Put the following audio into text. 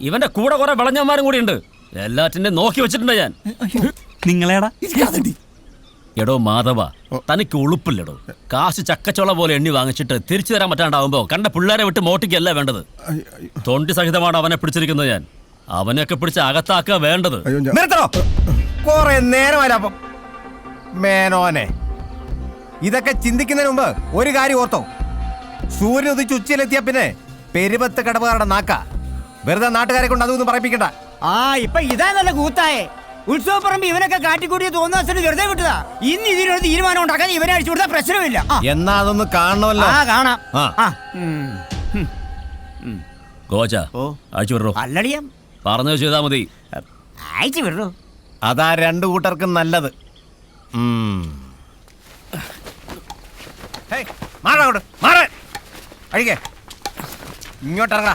ഇവന്റെ കൂടെ കുറെ വിളഞ്ഞന്മാരും കൂടി ഉണ്ട്. എല്ലാറ്റിന്റെ നോക്കി വെച്ചിട്ടുണ്ട് ഞാൻ. നിങ്ങളേടാ? എടോ മാധവ, തനിക്ക് ഉളുപ്പില്ലടോ. കാശ് ചക്കച്ചോള പോലെ എണ്ണി വാങ്ങിച്ചിട്ട് തിരിച്ചു തരാൻ പറ്റാണ്ടാവുമ്പോ കണ്ട പിള്ളേരെ വിട്ട് മോട്ടിക്കല്ല വേണ്ടത്. തൊണ്ടി സഹിതമാണ് അവനെ പിടിച്ചിരിക്കുന്നത് ഞാൻ. അവനെയൊക്കെ പിടിച്ച് അകത്താക്കുക വേണ്ടത്. കൊറേ നേരമല്ല മേനോനെ, ഇതൊക്കെ ചിന്തിക്കുന്നതിന് മുമ്പ് ഒരു കാര്യം ഓർത്തോ. സൂര്യൻ ഉദിച്ച് ഉച്ചയിലെത്തിയ പിന്നെ പെരുപത്ത് കടവുകാരുടെ നാക്ക. വെറുതെ നാട്ടുകാരെ കൊണ്ട് അതൊന്നും പറയിപ്പിക്കണ്ട. ഇപ്പൊ ഇതാ നല്ല കൂത്തായേ. ഉത്സവപ്പറമ്പ് ഇവനൊക്കെ കാട്ടിക്കൂട്ടിയ തോന്നുന്ന വെറുതെ വിട്ടതാ. ഇന്ന് ഇതിനൊരു തീരുമാനം ഉണ്ടാക്കാൻ ഇവനെ അടിച്ചു കൊടുത്താൽ പ്രശ്നമില്ല. എന്നാ അതൊന്ന് കാണണമല്ലോ. കാണാം. ഗോച അയച്ചു വിടറോ. അല്ലടിയം പറഞ്ഞു ചെയ്താ മതി. അയച്ചു വിടറോ. അതാ രണ്ടു കൂട്ടർക്കും നല്ലത്. മാറാ, മാറാ, അഴിക്കേ, ഇങ്ങോട്ടിറങ്ങാ.